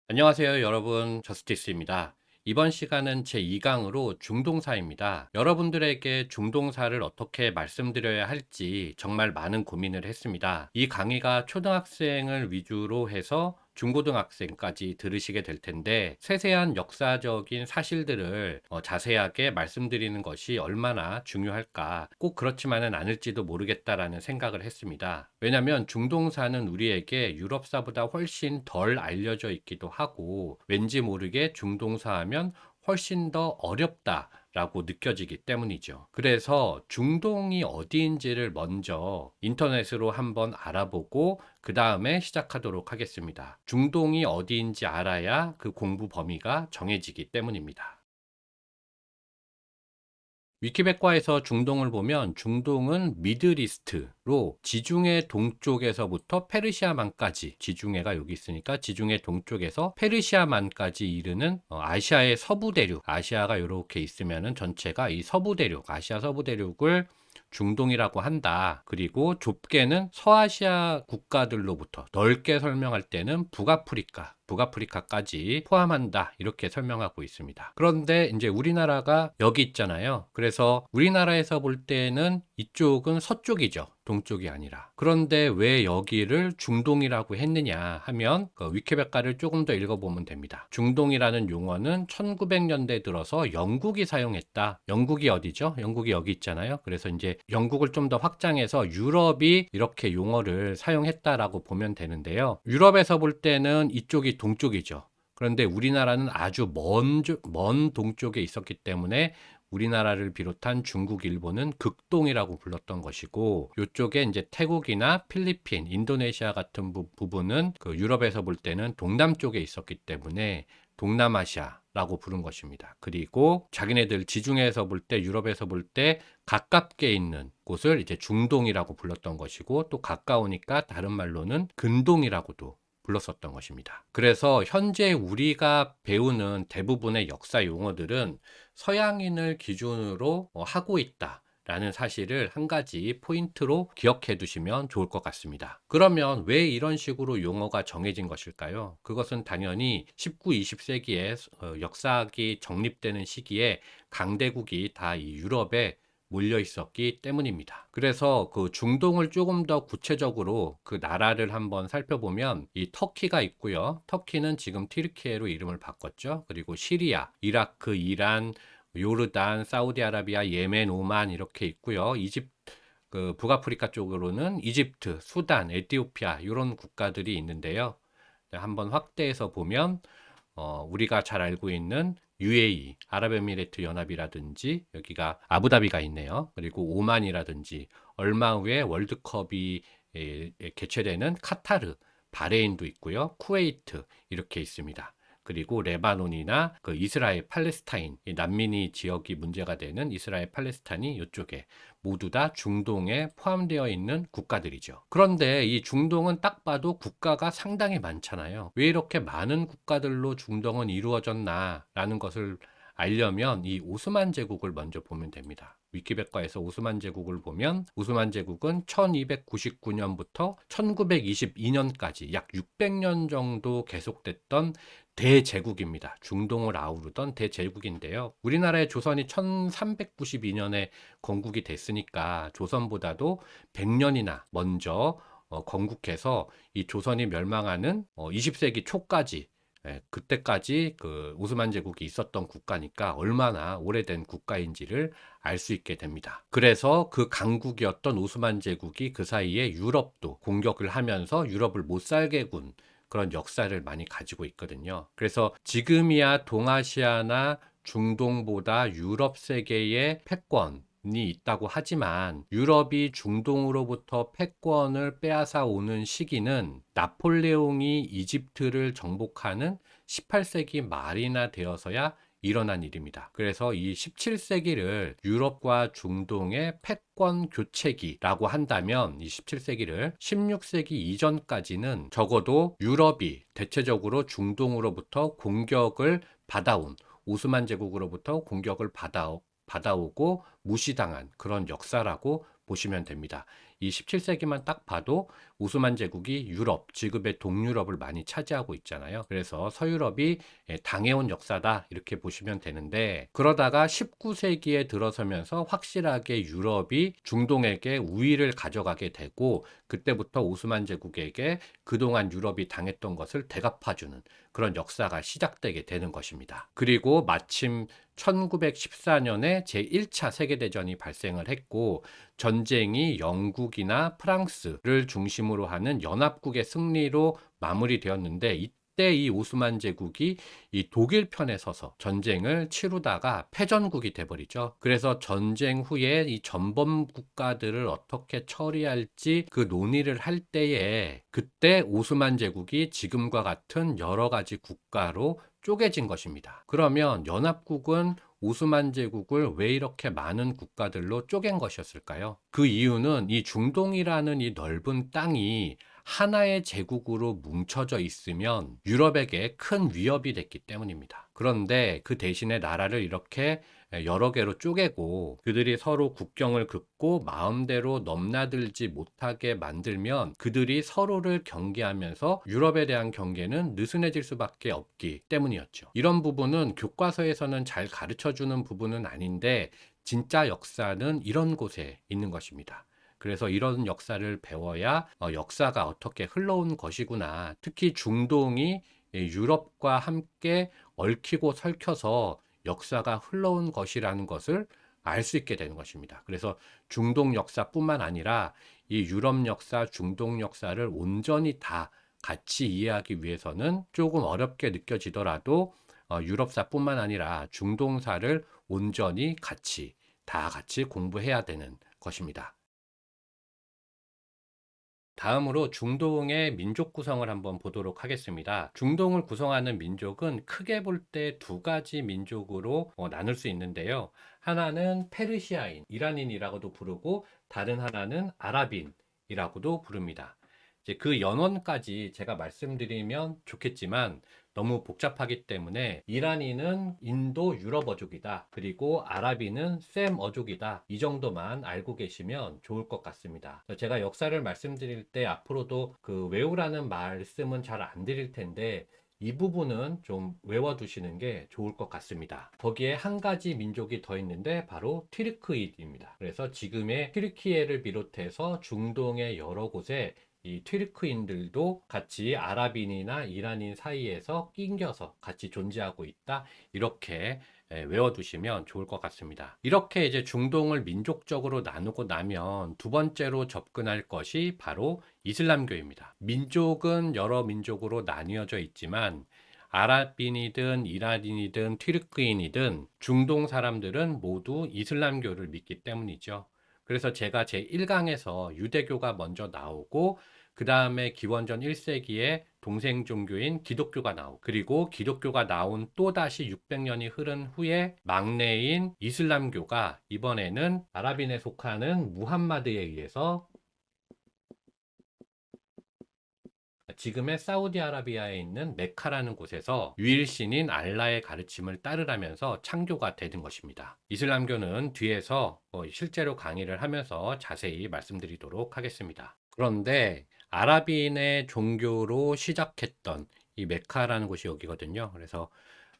안녕하세요 여러분, 저스티스입니다. 이번 시간은 제2강으로 중동사입니다. 여러분들에게 중동사를 어떻게 말씀드려야 할지 정말 많은 고민을 했습니다. 이 강의가 초등학생을 위주로 해서 중고등학생까지 들으시게 될 텐데, 세세한 역사적인 사실들을 자세하게 말씀드리는 것이 얼마나 중요할까, 꼭 그렇지만은 않을지도 모르겠다라는 생각을 했습니다. 왜냐하면 중동사는 우리에게 유럽사보다 훨씬 덜 알려져 있기도 하고, 왠지 모르게 중동사 하면 훨씬 더 어렵다 라고 느껴지기 때문이죠. 그래서 중동이 어디인지를 먼저 인터넷으로 한번 알아보고 그 다음에 시작하도록 하겠습니다. 중동이 어디인지 알아야 그 공부 범위가 정해지기 때문입니다. 위키백과에서 중동을 보면 중동은 미드이스트로 지중해 동쪽에서부터 페르시아만까지, 지중해가 여기 있으니까 지중해 동쪽에서 페르시아만까지 이르는 아시아의 서부 대륙, 아시아가 이렇게 있으면은 전체가 이 서부 대륙, 아시아 서부 대륙을 중동이라고 한다. 그리고 좁게는 서아시아 국가들로부터, 넓게 설명할 때는 북아프리카까지 포함한다. 이렇게 설명하고 있습니다. 그런데 이제 우리나라가 여기 있잖아요. 그래서 우리나라에서 볼 때는 이쪽은 서쪽이죠. 동쪽이 아니라. 그런데 왜 여기를 중동이라고 했느냐 하면 그 위키백과를 조금 더 읽어보면 됩니다. 중동이라는 용어는 1900년대 들어서 영국이 사용했다. 영국이 어디죠? 영국이 여기 있잖아요. 그래서 이제 영국을 좀 더 확장해서 유럽이 이렇게 용어를 사용했다라고 보면 되는데요. 유럽에서 볼 때는 이쪽이 동쪽이죠. 그런데 우리나라는 아주 먼 동쪽에 있었기 때문에 우리나라를 비롯한 중국, 일본은 극동이라고 불렀던 것이고, 이쪽에 이제 태국이나 필리핀, 인도네시아 같은 부분은 그 유럽에서 볼 때는 동남쪽에 있었기 때문에 동남아시아라고 부른 것입니다. 그리고 자기네들 지중해에서 볼 때, 유럽에서 볼 때 가깝게 있는 곳을 이제 중동이라고 불렀던 것이고, 또 가까우니까 다른 말로는 근동이라고도 불렀었던 것입니다. 그래서 현재 우리가 배우는 대부분의 역사 용어들은 서양인을 기준으로 하고 있다 라는 사실을 한 가지 포인트로 기억해 두시면 좋을 것 같습니다. 그러면 왜 이런 식으로 용어가 정해진 것일까요? 그것은 당연히 19, 20세기에 역사학이 정립되는 시기에 강대국이 다 이 유럽에 몰려 있었기 때문입니다. 그래서 그 중동을 조금 더 구체적으로 그 나라를 한번 살펴보면 이 터키가 있고요. 터키는 지금 튀르키예로 이름을 바꿨죠. 그리고 시리아, 이라크, 이란, 요르단, 사우디아라비아, 예멘, 오만 이렇게 있고요. 그 북아프리카 쪽으로는 이집트, 수단, 에티오피아 이런 국가들이 있는데요. 한번 확대해서 보면 우리가 잘 알고 있는 UAE, 아랍에미레이트 연합이라든지, 여기가 아부다비가 있네요. 그리고 오만이라든지, 얼마 후에 월드컵이 개최되는 카타르, 바레인도 있고요. 쿠웨이트 이렇게 있습니다. 그리고 레바논이나 그 이스라엘, 팔레스타인, 이 난민이 지역이 문제가 되는 이스라엘, 팔레스타인이 이쪽에 모두 다 중동에 포함되어 있는 국가들이죠. 그런데 이 중동은 딱 봐도 국가가 상당히 많잖아요. 왜 이렇게 많은 국가들로 중동은 이루어졌나 라는 것을 알려면 이 오스만 제국을 먼저 보면 됩니다. 위키백과에서 오스만 제국을 보면, 오스만 제국은 1299년부터 1922년까지 약 600년 정도 계속됐던 대제국입니다. 중동을 아우르던 대제국인데요. 우리나라의 조선이 1392년에 건국이 됐으니까 조선보다도 100년이나 먼저 건국해서 이 조선이 멸망하는 20세기 초까지, 그때까지 그 오스만 제국이 있었던 국가니까 얼마나 오래된 국가인지를 알 수 있게 됩니다. 그래서 그 강국이었던 오스만 제국이 그 사이에 유럽도 공격을 하면서 유럽을 못 살게 군 그런 역사를 많이 가지고 있거든요. 그래서 지금이야 동아시아나 중동보다 유럽 세계의 패권이 있다고 하지만, 유럽이 중동으로부터 패권을 빼앗아 오는 시기는 나폴레옹이 이집트를 정복하는 18세기 말이나 되어서야 일어난 일입니다. 그래서 이 17세기를 유럽과 중동의 패권 교체기라고 한다면, 이 17세기를 16세기 이전까지는 적어도 유럽이 대체적으로 중동으로부터 공격을 받아온, 오스만 제국으로부터 공격을 받아오고 무시당한 그런 역사라고 보시면 됩니다. 이 17세기만 딱 봐도 오스만 제국이 유럽, 지금의 동유럽을 많이 차지하고 있잖아요. 그래서 서유럽이 당해온 역사다 이렇게 보시면 되는데, 그러다가 19세기에 들어서면서 확실하게 유럽이 중동에게 우위를 가져가게 되고, 그때부터 오스만 제국에게 그동안 유럽이 당했던 것을 대갚아주는 그런 역사가 시작되게 되는 것입니다. 그리고 마침 1914년에 제1차 세계대전이 발생을 했고, 전쟁이 영국이나 프랑스를 중심으로 하는 연합국의 승리로 마무리되었는데, 이때 이 오스만 제국이 이 독일 편에 서서 전쟁을 치르다가 패전국이 돼버리죠. 그래서 전쟁 후에 이 전범 국가들을 어떻게 처리할지 그 논의를 할 때에, 그때 오스만 제국이 지금과 같은 여러 가지 국가로 쪼개진 것입니다. 그러면 연합국은 오스만 제국을 왜 이렇게 많은 국가들로 쪼갠 것이었을까요? 그 이유는 이 중동이라는 이 넓은 땅이 하나의 제국으로 뭉쳐져 있으면 유럽에게 큰 위협이 됐기 때문입니다. 그런데 그 대신에 나라를 이렇게 여러 개로 쪼개고 그들이 서로 국경을 긋고 마음대로 넘나들지 못하게 만들면 그들이 서로를 경계하면서 유럽에 대한 경계는 느슨해질 수밖에 없기 때문이었죠. 이런 부분은 교과서에서는 잘 가르쳐주는 부분은 아닌데, 진짜 역사는 이런 곳에 있는 것입니다. 그래서 이런 역사를 배워야 역사가 어떻게 흘러온 것이구나. 특히 중동이 유럽과 함께 얽히고 설켜서 역사가 흘러온 것이라는 것을 알 수 있게 되는 것입니다. 그래서 중동 역사뿐만 아니라 이 유럽 역사, 중동 역사를 온전히 다 같이 이해하기 위해서는 조금 어렵게 느껴지더라도 유럽사뿐만 아니라 중동사를 온전히 다 같이 공부해야 되는 것입니다. 다음으로 중동의 민족 구성을 한번 보도록 하겠습니다. 중동을 구성하는 민족은 크게 볼 때 두 가지 민족으로 나눌 수 있는데요. 하나는 페르시아인, 이란인이라고도 부르고, 다른 하나는 아랍인이라고도 부릅니다. 이제 그 연원까지 제가 말씀드리면 좋겠지만 너무 복잡하기 때문에, 이란인은 인도 유럽어족이다, 그리고 아랍인은 셈 어족이다, 이 정도만 알고 계시면 좋을 것 같습니다. 제가 역사를 말씀드릴 때 앞으로도 그 외우라는 말씀은 잘 안 드릴 텐데, 이 부분은 좀 외워두시는 게 좋을 것 같습니다. 거기에 한 가지 민족이 더 있는데 바로 튀르크이드입니다. 그래서 지금의 튀르키예를 비롯해서 중동의 여러 곳에 이 튀르크인들도 같이 아랍인이나 이란인 사이에서 낑겨서 같이 존재하고 있다, 이렇게 외워두시면 좋을 것 같습니다. 이렇게 이제 중동을 민족적으로 나누고 나면 두 번째로 접근할 것이 바로 이슬람교입니다. 민족은 여러 민족으로 나뉘어져 있지만 아랍인이든 이란인이든 튀르크인이든 중동 사람들은 모두 이슬람교를 믿기 때문이죠. 그래서 제가 제 1강에서 유대교가 먼저 나오고, 그 다음에 기원전 1세기에 동생 종교인 기독교가 나오고, 그리고 기독교가 나온 또다시 600년이 흐른 후에 막내인 이슬람교가 이번에는 아랍인에 속하는 무함마드에 의해서 지금의 사우디아라비아에 있는 메카라는 곳에서 유일신인 알라의 가르침을 따르라면서 창교가 되는 것입니다. 이슬람교는 뒤에서 실제로 강의를 하면서 자세히 말씀드리도록 하겠습니다. 그런데 아랍인의 종교로 시작했던 이 메카라는 곳이 여기거든요. 그래서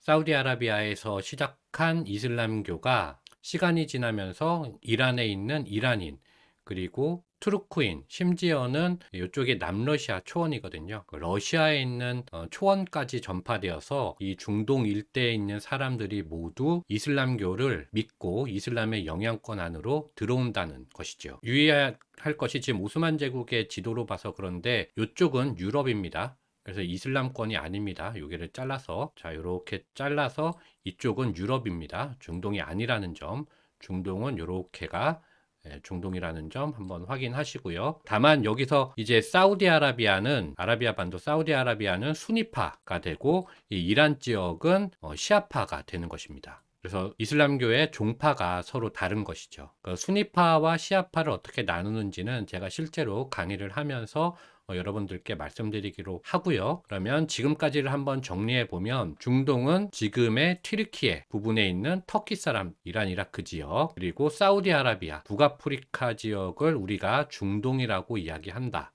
사우디아라비아에서 시작한 이슬람교가 시간이 지나면서 이란에 있는 이란인, 그리고 투르크인, 심지어는 이쪽이 남러시아 초원이거든요. 러시아에 있는 초원까지 전파되어서 이 중동 일대에 있는 사람들이 모두 이슬람교를 믿고 이슬람의 영향권 안으로 들어온다는 것이죠. 유의할 것이, 지금 오스만 제국의 지도로 봐서 그런데 이쪽은 유럽입니다. 그래서 이슬람권이 아닙니다. 여기를 잘라서, 자, 이렇게 잘라서 이쪽은 유럽입니다. 중동이 아니라는 점, 중동은 이렇게가 중동이라는 점 한번 확인하시고요. 다만 여기서 이제 사우디아라비아는, 아라비아 반도 사우디아라비아는 수니파가 되고, 이 이란 지역은 시아파가 되는 것입니다. 그래서 이슬람교의 종파가 서로 다른 것이죠. 수니파와 시아파를 어떻게 나누는지는 제가 실제로 강의를 하면서 여러분들께 말씀드리기로 하고요. 그러면 지금까지를 한번 정리해 보면 중동은 지금의 튀르키예 부분에 있는 터키 사람, 이란, 이라크 지역, 그리고 사우디아라비아, 북아프리카 지역을 우리가 중동이라고 이야기한다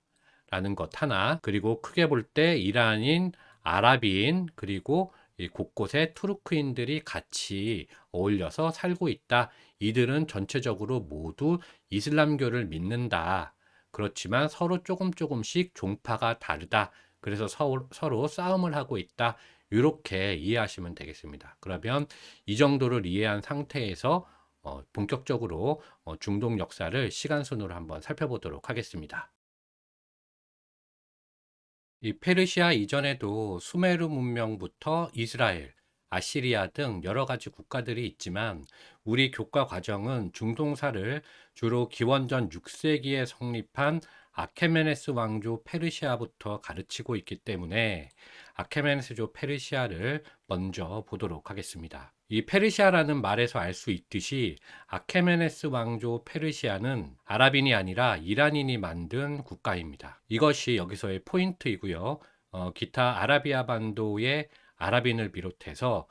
라는 것 하나, 그리고 크게 볼 때 이란인, 아랍인, 그리고 이 곳곳에 투르크인들이 같이 어울려서 살고 있다. 이들은 전체적으로 모두 이슬람교를 믿는다. 그렇지만 서로 조금씩 종파가 다르다. 그래서 서로 싸움을 하고 있다. 이렇게 이해하시면 되겠습니다. 그러면 이 정도를 이해한 상태에서 본격적으로 중동 역사를 시간순으로 한번 살펴보도록 하겠습니다. 이 페르시아 이전에도 수메르 문명부터 이스라엘, 아시리아 등 여러 가지 국가들이 있지만 우리 교과 과정은 중동사를 주로 기원전 6세기에 성립한 아케메네스 왕조 페르시아부터 가르치고 있기 때문에 아케메네스조 페르시아를 먼저 보도록 하겠습니다. 이 페르시아라는 말에서 알 수 있듯이 아케메네스 왕조 페르시아는 아랍인이 아니라 이란인이 만든 국가입니다. 이것이 여기서의 포인트이고요. 기타 아라비아 반도의 아랍인을 비롯해서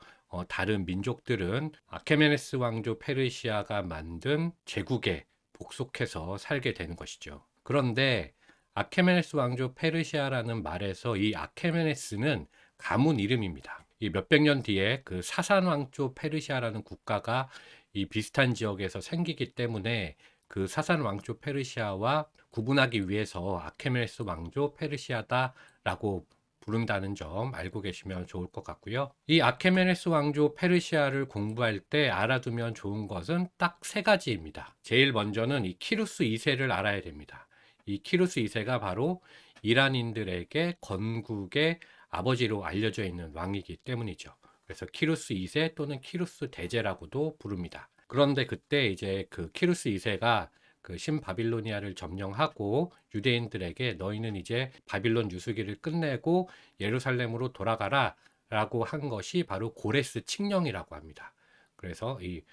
다른 민족들은 아케메네스 왕조 페르시아가 만든 제국에 복속해서 살게 되는 것이죠. 그런데 아케메네스 왕조 페르시아라는 말에서 이 아케메네스는 가문 이름입니다. 이 몇백 년 뒤에 그 사산 왕조 페르시아라는 국가가 이 비슷한 지역에서 생기기 때문에 그 사산 왕조 페르시아와 구분하기 위해서 아케메네스 왕조 페르시아다라고 부른다는 점 알고 계시면 좋을 것 같고요. 이 아케메네스 왕조 페르시아를 공부할 때 알아두면 좋은 것은 딱 세 가지입니다. 제일 먼저는 이 키루스 2세를 알아야 됩니다. 이 키루스 2세가 바로 이란인들에게 건국의 아버지로 알려져 있는 왕이기 때문이죠. 그래서 키루스 2세 또는 키루스 대제라고도 부릅니다. 그런데 그때 이제 그 키루스 2세가 그 신바빌로니아를 점령하고 유대인들에게 너희는 이제 바빌론 유수기를 끝내고 예루살렘으로 돌아가라 라고 한 것이 바로 고레스 칙령이라고 합니다. 그래서 이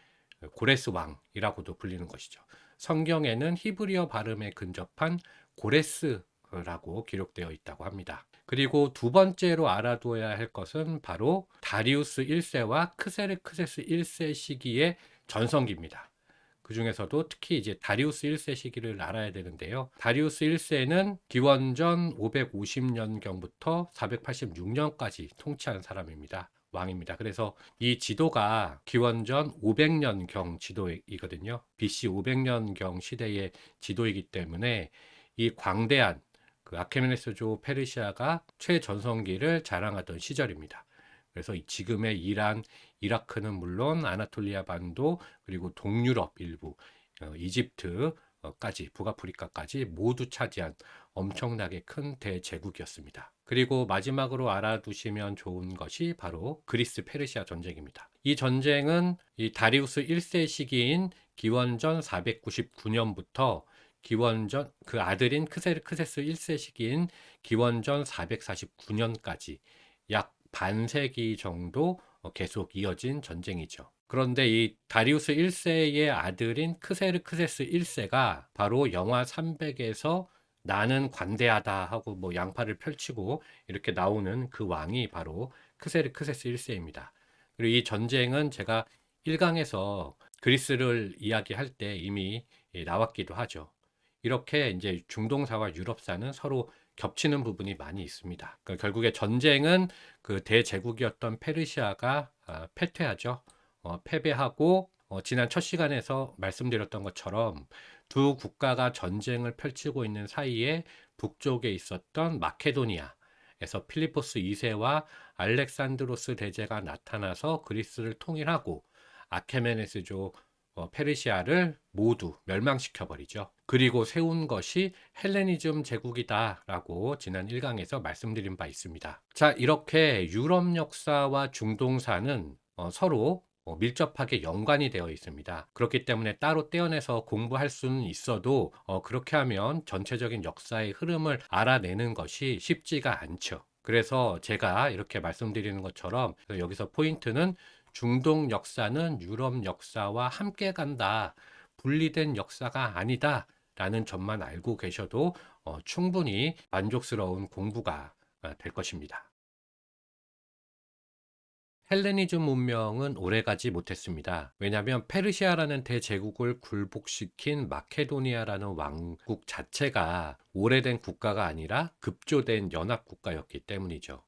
고레스 왕이라고도 불리는 것이죠. 성경에는 히브리어 발음에 근접한 고레스라고 기록되어 있다고 합니다. 그리고 두 번째로 알아두어야 할 것은 바로 다리우스 1세와 크세르크세스 1세 시기의 전성기입니다. 그 중에서도 특히 이제 다리우스 1세 시기를 알아야 되는데요. 다리우스 1세는 기원전 550년경부터 486년까지 통치한 사람입니다. 왕입니다. 그래서 이 지도가 기원전 500년경 지도이거든요. BC 500년경 시대의 지도이기 때문에 이 광대한 그 아케메네스조 페르시아가 최전성기를 자랑하던 시절입니다. 그래서 지금의 이란, 이라크는 물론 아나톨리아 반도 그리고 동유럽 일부, 이집트까지 북아프리카까지 모두 차지한 엄청나게 큰 대제국이었습니다. 그리고 마지막으로 알아두시면 좋은 것이 바로 그리스 페르시아 전쟁입니다. 이 전쟁은 이 다리우스 1세 시기인 기원전 499년부터 기원전 그 아들인 크세르크세스 1세 시기인 기원전 449년까지 약 반세기 정도 계속 이어진 전쟁이죠. 그런데 이 다리우스 1세의 아들인 크세르크세스 1세가 바로 영화 300에서 나는 관대하다 하고 뭐 양팔을 펼치고 이렇게 나오는 그 왕이 바로 크세르크세스 1세입니다. 그리고 이 전쟁은 제가 1강에서 그리스를 이야기할 때 이미 나왔기도 하죠. 이렇게 이제 중동사와 유럽사는 서로 겹치는 부분이 많이 있습니다. 그러니까 결국에 전쟁은 그 대제국이었던 페르시아가 패퇴하죠. 패배하고 지난 첫 시간에서 말씀드렸던 것처럼 두 국가가 전쟁을 펼치고 있는 사이에 북쪽에 있었던 마케도니아에서 필리포스 2세와 알렉산드로스 대제가 나타나서 그리스를 통일하고 아케메네스조 페르시아를 모두 멸망시켜 버리죠. 그리고 세운 것이 헬레니즘 제국이다라고 지난 1강에서 말씀드린 바 있습니다. 자, 이렇게 유럽 역사와 중동사는 서로 밀접하게 연관이 되어 있습니다. 그렇기 때문에 따로 떼어내서 공부할 수는 있어도 그렇게 하면 전체적인 역사의 흐름을 알아내는 것이 쉽지가 않죠. 그래서 제가 이렇게 말씀드리는 것처럼 여기서 포인트는 중동 역사는 유럽 역사와 함께 간다. 분리된 역사가 아니다. 라는 점만 알고 계셔도 충분히 만족스러운 공부가 될 것입니다. 헬레니즘 문명은 오래가지 못했습니다. 왜냐하면 페르시아라는 대제국을 굴복시킨 마케도니아라는 왕국 자체가 오래된 국가가 아니라 급조된 연합국가였기 때문이죠.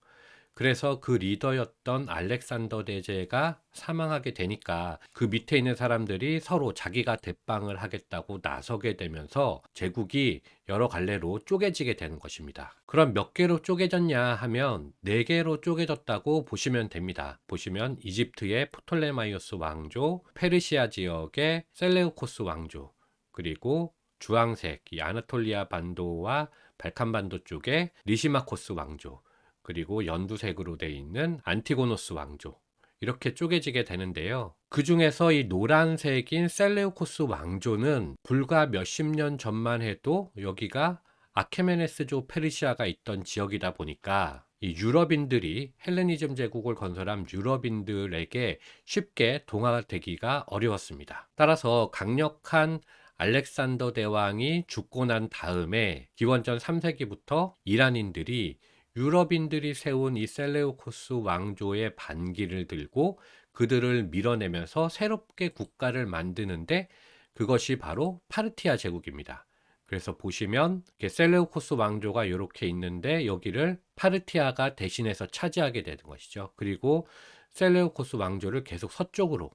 그래서 그 리더였던 알렉산더 대제가 사망하게 되니까 그 밑에 있는 사람들이 서로 자기가 대빵을 하겠다고 나서게 되면서 제국이 여러 갈래로 쪼개지게 되는 것입니다. 그럼 몇 개로 쪼개졌냐 하면 4개로 쪼개졌다고 보시면 됩니다. 보시면 이집트의 프톨레마이오스 왕조, 페르시아 지역의 셀레우코스 왕조, 그리고 주황색 이 아나톨리아 반도와 발칸 반도 쪽에 리시마코스 왕조, 그리고 연두색으로 되어 있는 안티고노스 왕조, 이렇게 쪼개지게 되는데요. 그 중에서 이 노란색인 셀레우코스 왕조는 불과 몇십 년 전만 해도 여기가 아케메네스조 페르시아가 있던 지역이다 보니까 이 유럽인들이 헬레니즘 제국을 건설한 유럽인들에게 쉽게 동화되기가 어려웠습니다. 따라서 강력한 알렉산더 대왕이 죽고 난 다음에 기원전 3세기부터 이란인들이 유럽인들이 세운 이 셀레우코스 왕조의 반기를 들고 그들을 밀어내면서 새롭게 국가를 만드는데, 그것이 바로 파르티아 제국입니다. 그래서 보시면 셀레우코스 왕조가 이렇게 있는데 여기를 파르티아가 대신해서 차지하게 되는 것이죠. 그리고 셀레우코스 왕조를 계속 서쪽으로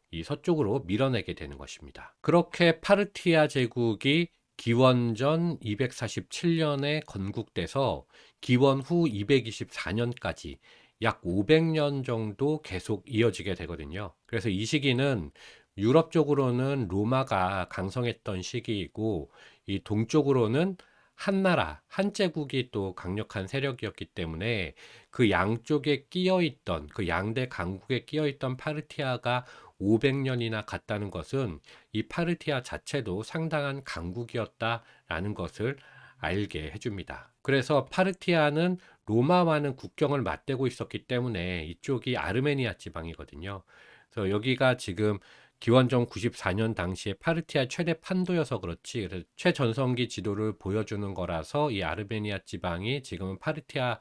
밀어내게 되는 것입니다. 그렇게 파르티아 제국이 기원전 247년에 건국돼서 기원 후 224년까지 약 500년 정도 계속 이어지게 되거든요. 그래서 이 시기는 유럽 쪽으로는 로마가 강성했던 시기이고, 이 동쪽으로는 한나라, 한제국이 또 강력한 세력이었기 때문에 그 양쪽에 끼어있던, 그 양대 강국에 끼어있던 파르티아가 500년이나 갔다는 것은 이 파르티아 자체도 상당한 강국이었다라는 것을 알게 해줍니다. 그래서 파르티아는 로마와는 국경을 맞대고 있었기 때문에 이쪽이 아르메니아 지방이거든요. 그래서 여기가 지금 기원전 94년 당시에 파르티아 최대 판도여서 그렇지, 그래서 최전성기 지도를 보여주는 거라서 이 아르메니아 지방이 지금은 파르티아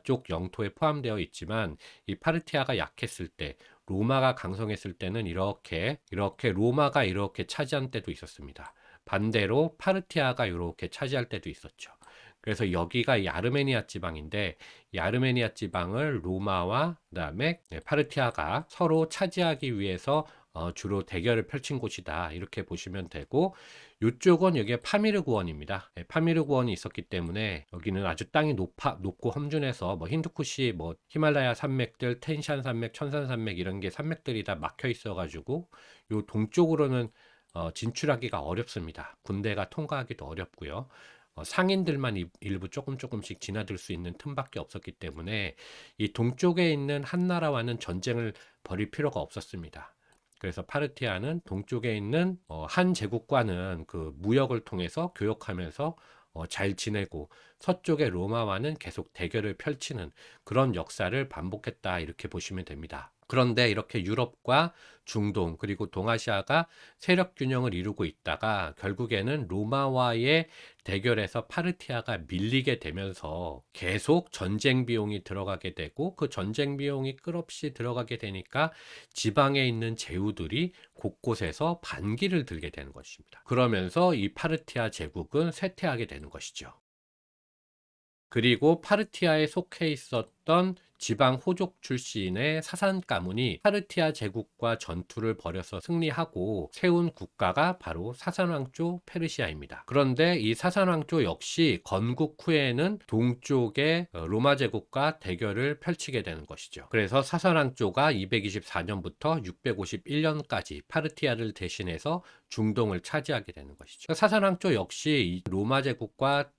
쪽 영토에 포함되어 있지만, 이 파르티아가 약했을 때, 로마가 강성했을 때는 이렇게 로마가 이렇게 차지한 때도 있었습니다. 반대로 파르티아가 이렇게 차지할 때도 있었죠. 그래서 여기가 이 아르메니아 지방인데, 이 아르메니아 지방을 로마와 그다음에 파르티아가 서로 차지하기 위해서 주로 대결을 펼친 곳이다, 이렇게 보시면 되고, 이쪽은 여기에 파미르 구원입니다. 파미르 구원이 있었기 때문에 여기는 아주 땅이 높고 험준해서 뭐 힌두쿠시, 뭐 히말라야 산맥들, 텐샨 산맥, 천산 산맥 이런 게 산맥들이 다 막혀 있어가지고 요 동쪽으로는 진출하기가 어렵습니다. 군대가 통과하기도 어렵고요. 상인들만 일부 조금씩 지나들 수 있는 틈밖에 없었기 때문에 이 동쪽에 있는 한나라와는 전쟁을 벌일 필요가 없었습니다. 그래서 파르티아는 동쪽에 있는 한 제국과는 그 무역을 통해서 교역하면서 잘 지내고, 서쪽의 로마와는 계속 대결을 펼치는 그런 역사를 반복했다, 이렇게 보시면 됩니다. 그런데 이렇게 유럽과 중동 그리고 동아시아가 세력 균형을 이루고 있다가 결국에는 로마와의 대결에서 파르티아가 밀리게 되면서 계속 전쟁 비용이 들어가게 되고, 그 전쟁 비용이 끝없이 들어가게 되니까 지방에 있는 제후들이 곳곳에서 반기를 들게 되는 것입니다. 그러면서 이 파르티아 제국은 쇠퇴하게 되는 것이죠. 그리고 파르티아에 속해 있었던 지방 호족 출신의 사산 가문이 파르티아 제국과 전투를 벌여서 승리하고 세운 국가가 바로 사산왕조 페르시아입니다. 그런데 이 사산왕조 역시 건국 후에는 동쪽의 로마 제국과 대결을 펼치게 되는 것이죠. 그래서 사산왕조가 224년부터 651년까지 파르티아를 대신해서 중동을 차지하게 되는 것이죠. 사산왕조 역시 로마 제국과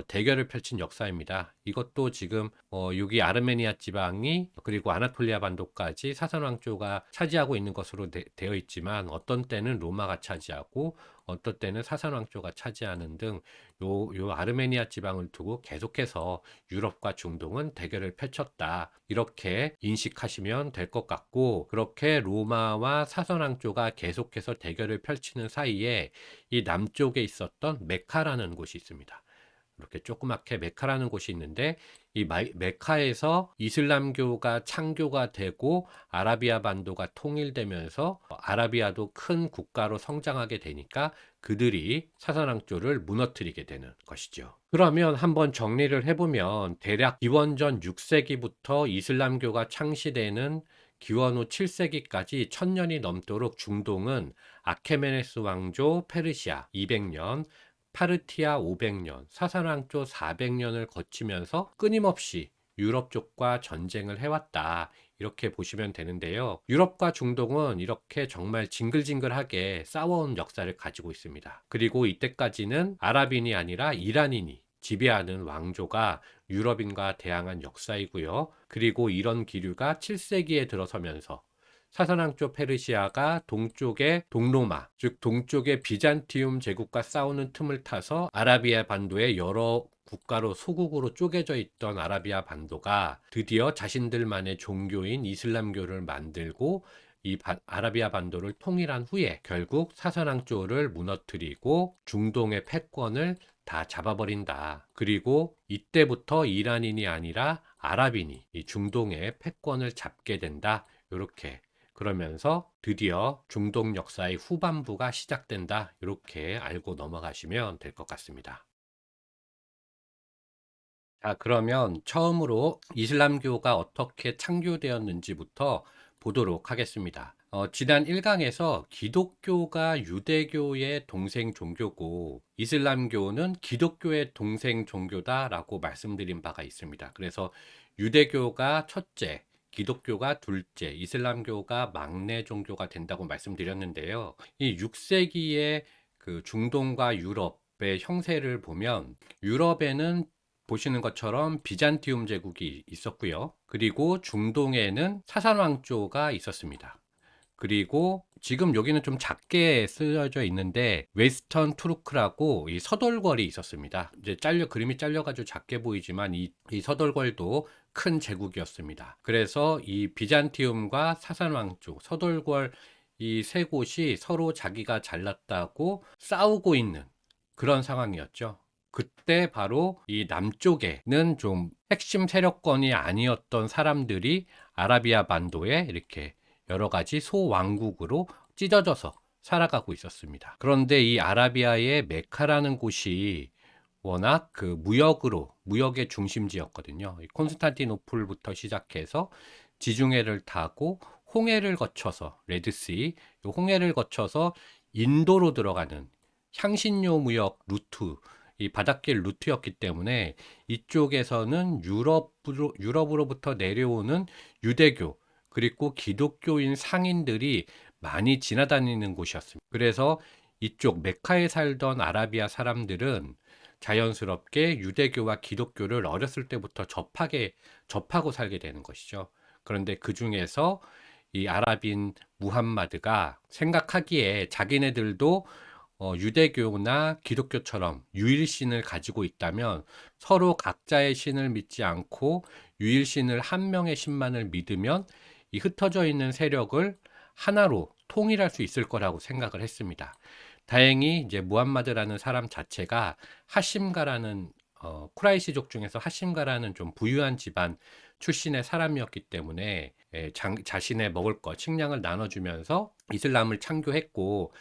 대결을 펼친 역사입니다. 이것도 지금 여기 아르메니아 지방이 그리고 아나톨리아 반도까지 사산왕조가 차지하고 있는 것으로 되어 있지만, 어떤 때는 로마가 차지하고 어떤 때는 사산왕조가 차지하는 등 요 아르메니아 지방을 두고 계속해서 유럽과 중동은 대결을 펼쳤다, 이렇게 인식하시면 될 것 같고, 그렇게 로마와 사산왕조가 계속해서 대결을 펼치는 사이에 이 남쪽에 있었던 메카라는 곳이 있습니다. 이렇게 조그맣게 메카라는 곳이 있는데 이 메카에서 이슬람교가 창교가 되고 아라비아 반도가 통일되면서 아라비아도 큰 국가로 성장하게 되니까 그들이 사사랑교를 무너뜨리게 되는 것이죠. 그러면 한번 정리를 해보면 대략 기원전 6세기부터 이슬람교가 창시되는 기원 후 7세기까지 1000년이 넘도록 중동은 아케메네스 왕조 페르시아 200년, 파르티아 500년, 사사랑조 400년을 거치면서 끊임없이 유럽 쪽과 전쟁을 해왔다. 이렇게 보시면 되는데요. 유럽과 중동은 이렇게 정말 징글징글하게 싸워온 역사를 가지고 있습니다. 그리고 이때까지는 아랍인이 아니라 이란인이 지배하는 왕조가 유럽인과 대항한 역사이고요. 그리고 이런 기류가 7세기에 들어서면서 사사랑조 페르시아가 동쪽의 동로마, 즉 동쪽의 비잔티움 제국과 싸우는 틈을 타서 아라비아 반도의 여러 국가로 소국으로 쪼개져 있던 아라비아 반도가 드디어 자신들만의 종교인 이슬람교를 만들고 이 아라비아 반도를 통일한 후에 결국 사사랑조를 무너뜨리고 중동의 패권을 다 잡아버린다. 그리고 이때부터 이란인이 아니라 아랍인이 이 중동의 패권을 잡게 된다. 이렇게 그러면서 드디어 중동 역사의 후반부가 시작된다. 이렇게 알고 넘어가시면 될 것 같습니다. 자, 그러면 처음으로 이슬람교가 어떻게 창교되었는지부터 보도록 하겠습니다. 지난 1강에서 기독교가 유대교의 동생 종교고 이슬람교는 기독교의 동생 종교다라고 말씀드린 바가 있습니다. 그래서 유대교가 첫째, 기독교가 둘째, 이슬람교가 막내 종교가 된다고 말씀드렸는데요. 이 6세기의 그 중동과 유럽의 형세를 보면 유럽에는 보시는 것처럼 비잔티움 제국이 있었고요. 그리고 중동에는 사산왕조가 있었습니다. 그리고 지금 여기는 좀 작게 쓰여져 있는데 웨스턴 투르크라고 이 서돌궐이 있었습니다. 이제 그림이 잘려가지고 작게 보이지만 이 서돌궐도 큰 제국이었습니다. 그래서 이 비잔티움과 사산왕조, 서돌궐 이 세 곳이 서로 자기가 잘났다고 싸우고 있는 그런 상황이었죠. 그때 바로 이 남쪽에는 좀 핵심 세력권이 아니었던 사람들이 아라비아 반도에 이렇게 여러 가지 소왕국으로 찢어져서 살아가고 있었습니다. 그런데 이 아라비아의 메카라는 곳이 워낙 그 무역의 중심지였거든요. 콘스탄티노플부터 시작해서 지중해를 타고 홍해를 거쳐서 레드시, 홍해를 거쳐서 인도로 들어가는 향신료 무역 루트, 이 바닷길 루트였기 때문에 이쪽에서는 유럽으로부터 내려오는 유대교 그리고 기독교인 상인들이 많이 지나다니는 곳이었습니다. 그래서 이쪽 메카에 살던 아라비아 사람들은 자연스럽게 유대교와 기독교를 어렸을 때부터 접하고 살게 되는 것이죠. 그런데 그 중에서 이 아랍인 무함마드가 생각하기에 자기네들도 유대교나 기독교처럼 유일신을 가지고 있다면 서로 각자의 신을 믿지 않고 유일신을 한 명의 신만을 믿으면 이 흩어져 있는 세력을 하나로 통일할 수 있을 거라고 생각을 했습니다. 다행히 이제 무함마드라는 사람 자체가 하심가라는 쿠라이시족 중에서 하심가라는 좀 부유한 집안 출신의 사람이었기 때문에 자신의 먹을 것, 식량을 나눠주면서 이슬람을 창교했고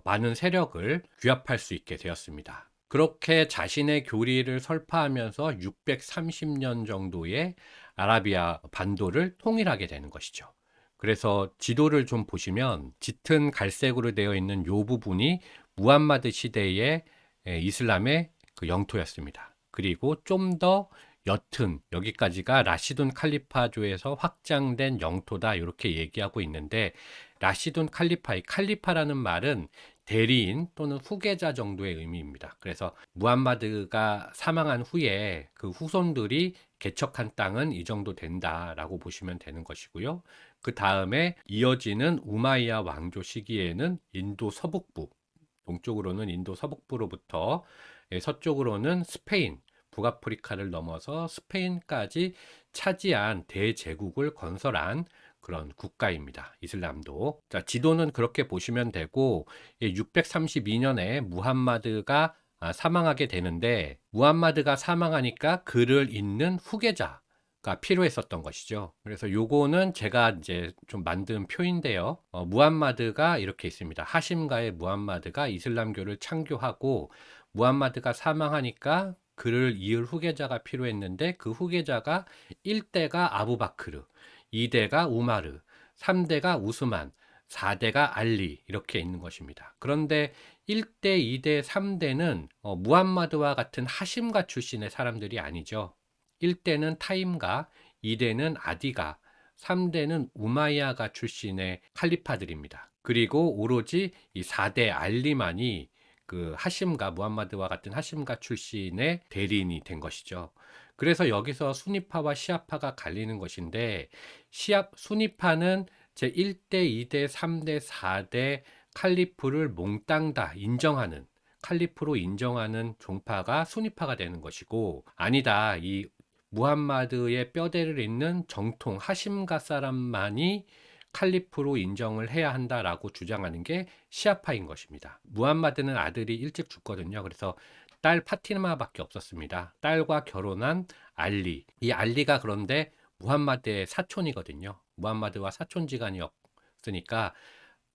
많은 세력을 규합할 수 있게 되었습니다. 그렇게 자신의 교리를 설파하면서 630년 정도의 아라비아 반도를 통일하게 되는 것이죠. 그래서 지도를 좀 보시면 짙은 갈색으로 되어 있는 이 부분이 무함마드 시대의 이슬람의 그 영토였습니다. 그리고 좀 더 옅은 여기까지가 라시둔 칼리파조에서 확장된 영토다 이렇게 얘기하고 있는데 라시둔 칼리파라는 말은 대리인 또는 후계자 정도의 의미입니다. 그래서 무함마드가 사망한 후에 그 후손들이 개척한 땅은 이 정도 된다라고 보시면 되는 것이고요. 그 다음에 이어지는 우마이야 왕조 시기에는 인도 서북부, 동쪽으로는 인도 서북부로부터 서쪽으로는 스페인, 북아프리카를 넘어서 스페인까지 차지한 대제국을 건설한 그런 국가입니다. 이슬람도. 자, 지도는 그렇게 보시면 되고 632년에 무함마드가 사망하게 되는데 무함마드가 사망하니까 그를 잇는 후계자가 필요했었던 것이죠. 그래서 요거는 제가 이제 좀 만든 표인데요. 무함마드가 이렇게 있습니다. 하심가의 무함마드가 이슬람교를 창교하고 무함마드가 사망하니까 그를 이을 후계자가 필요했는데 그 후계자가 1대가 아부바크르, 2대가 우마르, 3대가 우스만, 4대가 알리 이렇게 있는 것입니다. 그런데 1대, 2대, 3대는 무함마드와 같은 하심가 출신의 사람들이 아니죠. 1대는 타임가, 2대는 아디가, 3대는 우마이야가 출신의 칼리파들입니다. 그리고 오로지 이 4대 알리만이 그 하심가, 무함마드와 같은 하심가 출신의 대리인이 된 것이죠. 그래서 여기서 수니파와 시아파가 갈리는 것인데, 수니파는 제 1대, 2대, 3대, 4대 칼리프를 몽땅 다 인정하는, 칼리프로 인정하는 종파가 수니파가 되는 것이고, 아니다, 이 무함마드의 뼈대를 잇는 정통 하심가 사람만이 칼리프로 인정을 해야 한다라고 주장하는 게 시아파인 것입니다. 무함마드는 아들이 일찍 죽거든요. 그래서 딸 파티마밖에 없었습니다. 딸과 결혼한 알리. 이 알리가 그런데 무함마드의 사촌이거든요. 무함마드와 사촌지간이었으니까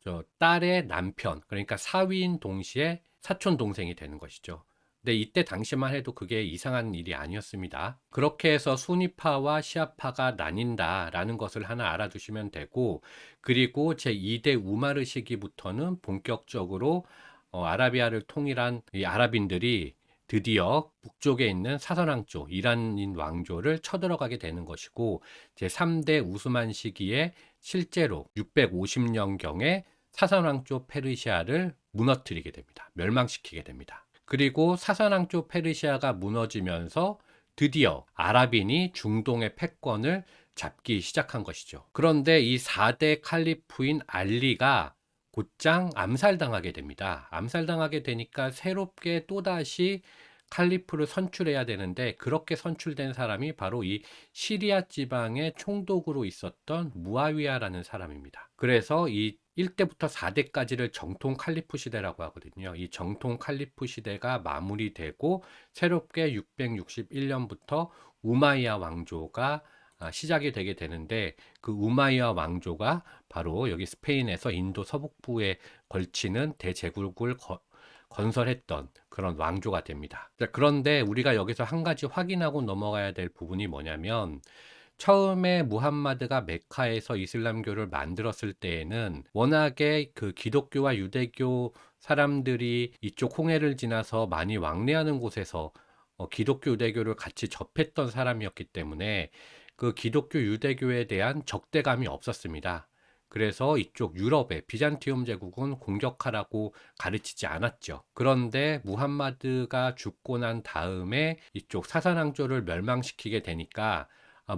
저 딸의 남편, 그러니까 사위인 동시에 사촌 동생이 되는 것이죠. 근데 이때 당시만 해도 그게 이상한 일이 아니었습니다. 그렇게 해서 수니파와 시아파가 나뉜다라는 것을 하나 알아두시면 되고, 그리고 제2대 우마르 시기부터는 본격적으로 아라비아를 통일한 이 아랍인들이 드디어 북쪽에 있는 사선왕 조, 이란인 왕조를 쳐들어가게 되는 것이고, 제3대 우스만 시기에 실제로 650년경에 사선왕조 페르시아를 무너뜨리게 됩니다. 멸망시키게 됩니다. 그리고 사선왕조 페르시아가 무너지면서 드디어 아랍인이 중동의 패권을 잡기 시작한 것이죠. 그런데 이 4대 칼리프인 알리가 곧장 암살당하게 됩니다. 암살당하게 되니까 새롭게 또다시 칼리프를 선출해야 되는데, 그렇게 선출된 사람이 바로 이 시리아 지방의 총독으로 있었던 무아위야라는 사람입니다. 그래서 이 1대부터 4대까지를 정통 칼리프 시대라고 하거든요. 이 정통 칼리프 시대가 마무리되고 새롭게 661년부터 우마이야 왕조가 시작이 되게 되는데, 그 우마이야 왕조가 바로 여기 스페인에서 인도 서북부에 걸치는 대제국을 건설했던 그런 왕조가 됩니다. 그런데 우리가 여기서 한 가지 확인하고 넘어가야 될 부분이 뭐냐면, 처음에 무함마드가 메카에서 이슬람교를 만들었을 때에는 워낙에 그 기독교와 유대교 사람들이 이쪽 홍해를 지나서 많이 왕래하는 곳에서 기독교 유대교를 같이 접했던 사람이었기 때문에 그 기독교 유대교에 대한 적대감이 없었습니다. 그래서 이쪽 유럽의 비잔티움 제국은 공격하라고 가르치지 않았죠. 그런데 무함마드가 죽고 난 다음에 이쪽 사산왕조를 멸망시키게 되니까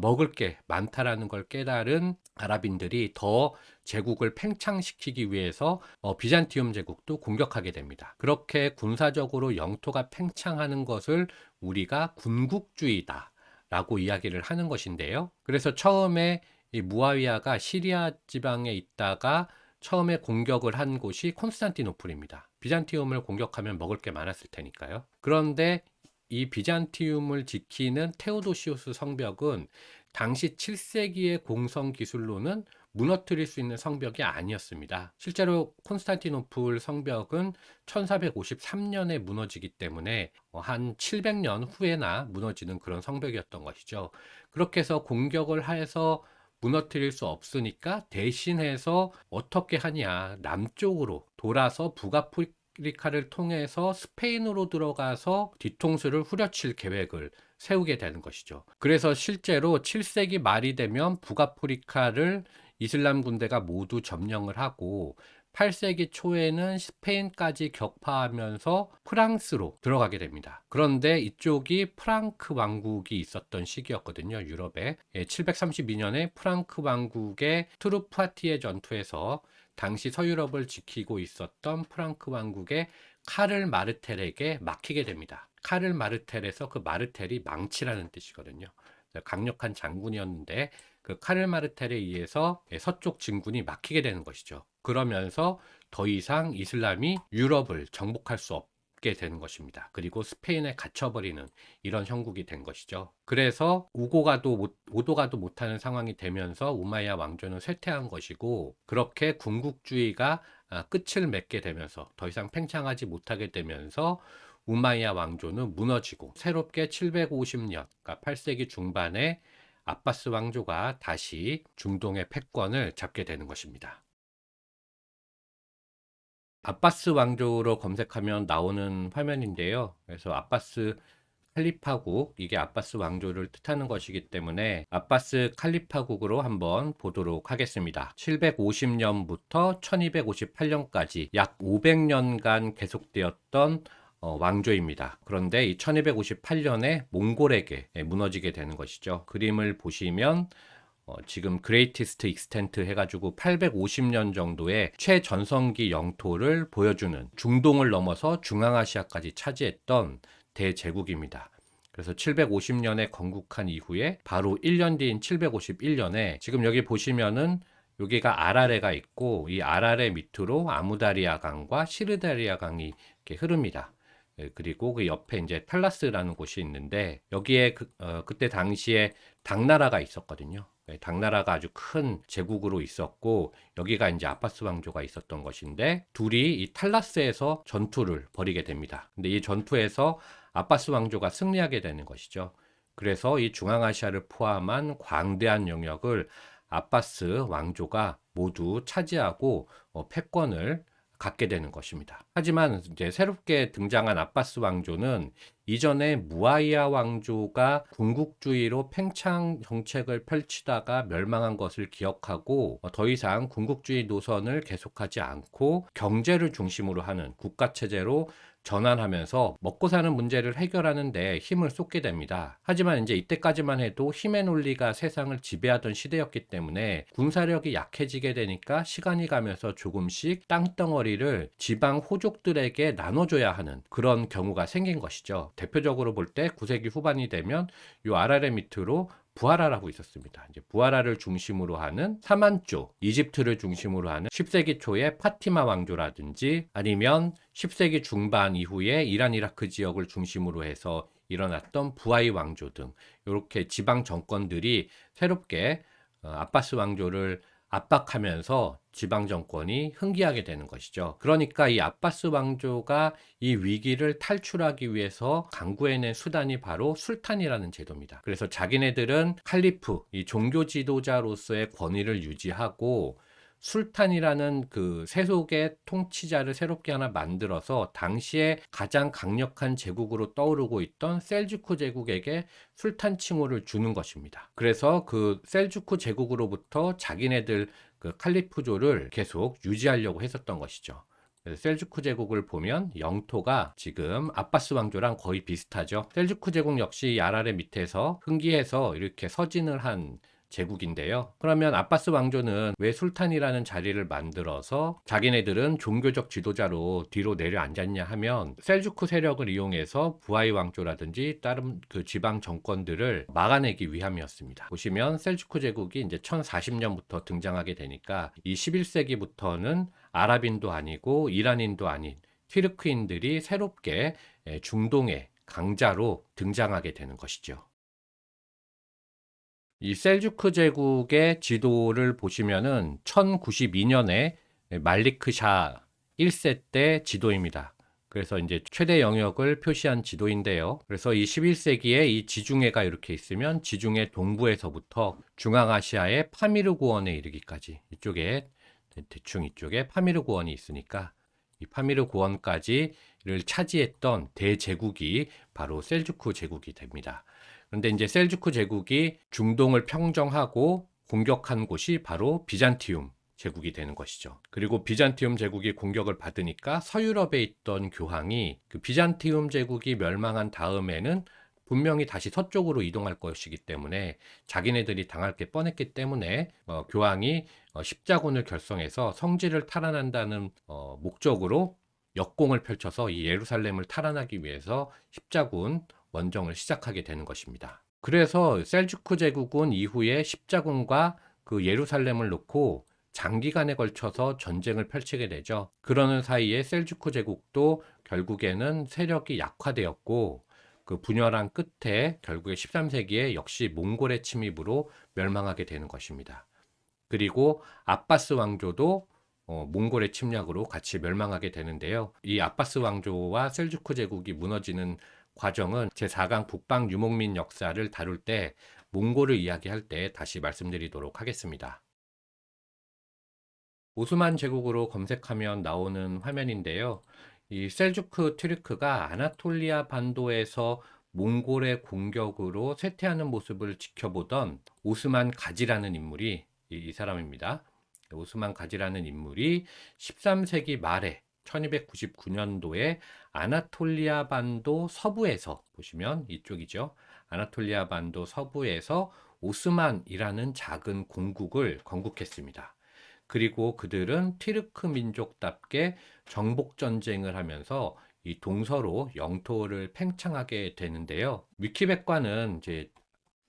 먹을 게 많다라는 걸 깨달은 아랍인들이 더 제국을 팽창시키기 위해서 비잔티움 제국도 공격하게 됩니다. 그렇게 군사적으로 영토가 팽창하는 것을 우리가 군국주의다 라고 이야기를 하는 것인데요. 그래서 처음에 이 무아위야가 시리아 지방에 있다가 처음에 공격을 한 곳이 콘스탄티노플입니다. 비잔티움을 공격하면 먹을 게 많았을 테니까요. 그런데 이 비잔티움을 지키는 테오도시우스 성벽은 당시 7세기의 공성 기술로는 무너뜨릴 수 있는 성벽이 아니었습니다. 실제로 콘스탄티노플 성벽은 1453년에 무너지기 때문에 한 700년 후에나 무너지는 그런 성벽이었던 것이죠. 그렇게 해서 공격을 해서 무너뜨릴 수 없으니까 대신해서 어떻게 하냐, 남쪽으로 돌아서 북아프리카를 통해서 스페인으로 들어가서 뒤통수를 후려칠 계획을 세우게 되는 것이죠. 그래서 실제로 7세기 말이 되면 북아프리카를 이슬람 군대가 모두 점령을 하고 8세기 초에는 스페인까지 격파하면서 프랑스로 들어가게 됩니다. 그런데 이쪽이 프랑크 왕국이 있었던 시기였거든요. 유럽에. 732년에 프랑크 왕국의 트루파티에 전투에서 당시 서유럽을 지키고 있었던 프랑크 왕국의 카를 마르텔에게 막히게 됩니다. 카를 마르텔에서 그 마르텔이 망치라는 뜻이거든요. 강력한 장군이었는데 그 카를 마르텔에 의해서 서쪽 진군이 막히게 되는 것이죠. 그러면서 더 이상 이슬람이 유럽을 정복할 수 잡게 되는 것입니다. 그리고 스페인에 갇혀버리는 이런 형국이 된 것이죠. 그래서 오도 가도 못하는 상황이 되면서 우마이야 왕조는 쇠퇴한 것이고, 그렇게 군국주의가 끝을 맺게 되면서 더 이상 팽창하지 못하게 되면서 우마이야 왕조는 무너지고, 새롭게 750년, 그러니까 8세기 중반에 아바스 왕조가 다시 중동의 패권을 잡게 되는 것입니다. 아바스 왕조로 검색하면 나오는 화면인데요. 그래서 아바스 칼리파국, 이게 아바스 왕조를 뜻하는 것이기 때문에 아바스 칼리파국으로 한번 보도록 하겠습니다. 750년부터 1258년까지 약 500년간 계속되었던 왕조입니다. 그런데 이 1258년에 몽골에게 무너지게 되는 것이죠. 그림을 보시면 지금 그레이티스트 익스텐트 해가지고 850년 정도의 최전성기 영토를 보여주는, 중동을 넘어서 중앙아시아까지 차지했던 대제국입니다. 그래서 750년에 건국한 이후에 바로 1년 뒤인 751년에 지금 여기 보시면은 여기가 아라레가 있고, 이 아라레 밑으로 아무다리아 강과 시르다리아 강이 이렇게 흐릅니다. 그리고 그 옆에 이제 탈라스라는 곳이 있는데, 여기에 그때 당시에 당나라가 있었거든요. 당나라가 아주 큰 제국으로 있었고, 여기가 이제 아바스 왕조가 있었던 것인데, 둘이 이 탈라스에서 전투를 벌이게 됩니다. 근데 이 전투에서 아바스 왕조가 승리하게 되는 것이죠. 그래서 이 중앙아시아를 포함한 광대한 영역을 아바스 왕조가 모두 차지하고 패권을 갖게 되는 것입니다. 하지만 이제 새롭게 등장한 아바스 왕조는 이전에 무아이야 왕조가 군국주의로 팽창 정책을 펼치다가 멸망한 것을 기억하고, 더 이상 군국주의 노선을 계속하지 않고 경제를 중심으로 하는 국가체제로 전환하면서 먹고 사는 문제를 해결하는 데 힘을 쏟게 됩니다. 하지만 이제 이때까지만 해도 힘의 논리가 세상을 지배하던 시대였기 때문에 군사력이 약해지게 되니까 시간이 가면서 조금씩 땅덩어리를 지방 호족들에게 나눠줘야 하는 그런 경우가 생긴 것이죠. 대표적으로 볼 때 9세기 후반이 되면 이 아라레 밑으로 부하라라고 있었습니다. 이제 부하라를 중심으로 하는 사만조, 이집트를 중심으로 하는 10세기 초의 파티마 왕조라든지, 아니면 10세기 중반 이후에 이란 이라크 지역을 중심으로 해서 일어났던 부하이 왕조 등 이렇게 지방 정권들이 새롭게 아바스 왕조를 압박하면서 지방 정권이 흥기하게 되는 것이죠. 그러니까 이 아바스 왕조가 이 위기를 탈출하기 위해서 강구해낸 수단이 바로 술탄이라는 제도입니다. 그래서 자기네들은 칼리프, 이 종교 지도자로서의 권위를 유지하고, 술탄이라는 그 세속의 통치자를 새롭게 하나 만들어서 당시에 가장 강력한 제국으로 떠오르고 있던 셀주크 제국에게 술탄 칭호를 주는 것입니다. 그래서 그 셀주크 제국으로부터 자기네들 그 칼리프조를 계속 유지하려고 했었던 것이죠. 셀주크 제국을 보면 영토가 지금 아바스 왕조랑 거의 비슷하죠. 셀주크 제국 역시 아라레 밑에서 흥기해서 이렇게 서진을 한 제국인데요. 그러면 아바스 왕조는 왜 술탄이라는 자리를 만들어서 자기네들은 종교적 지도자로 뒤로 내려앉았냐 하면, 셀주크 세력을 이용해서 부하이 왕조라든지 다른 그 지방 정권들을 막아내기 위함이었습니다. 보시면 셀주크 제국이 이제 1040년부터 등장하게 되니까 이 11세기부터는 아랍인도 아니고 이란인도 아닌 튀르크인들이 새롭게 중동의 강자로 등장하게 되는 것이죠. 이 셀주크 제국의 지도를 보시면은 1092년에 말리크 샤 1세 때 지도입니다. 그래서 이제 최대 영역을 표시한 지도인데요. 그래서 이 11세기에 이 지중해가 이렇게 있으면 지중해 동부에서부터 중앙아시아의 파미르 고원에 이르기까지, 이쪽에 대충 이쪽에 파미르 고원이 있으니까 이 파미르 고원까지를 차지했던 대제국이 바로 셀주크 제국이 됩니다. 그런데 이제 셀주크 제국이 중동을 평정하고 공격한 곳이 바로 비잔티움 제국이 되는 것이죠. 그리고 비잔티움 제국이 공격을 받으니까 서유럽에 있던 교황이 그 비잔티움 제국이 멸망한 다음에는 분명히 다시 서쪽으로 이동할 것이기 때문에 자기네들이 당할 게 뻔했기 때문에 교황이 십자군을 결성해서 성지를 탈환한다는 목적으로 역공을 펼쳐서 이 예루살렘을 탈환하기 위해서 십자군 원정을 시작하게 되는 것입니다. 그래서 셀주크 제국은 이후에 십자군과 그 예루살렘을 놓고 장기간에 걸쳐서 전쟁을 펼치게 되죠. 그러는 사이에 셀주크 제국도 결국에는 세력이 약화되었고 그 분열한 끝에 결국에 13세기에 역시 몽골의 침입으로 멸망하게 되는 것입니다. 그리고 아바스 왕조도 몽골의 침략으로 같이 멸망하게 되는데요. 이 아바스 왕조와 셀주크 제국이 무너지는 과정은 제4강 북방 유목민 역사를 다룰 때 몽골을 이야기할 때 다시 말씀드리도록 하겠습니다. 오스만 제국으로 검색하면 나오는 화면인데요. 이 셀주크 튀르크가 아나톨리아 반도에서 몽골의 공격으로 쇠퇴하는 모습을 지켜보던 오스만 가지라는 인물이 이 사람입니다. 오스만 가지라는 인물이 13세기 말에 1299년도에 아나톨리아 반도 서부에서 보시면 이쪽이죠. 아나톨리아 반도 서부에서 오스만이라는 작은 공국을 건국했습니다. 그리고 그들은 티르크 민족답게 정복 전쟁을 하면서 이 동서로 영토를 팽창하게 되는데요. 위키백과는 이제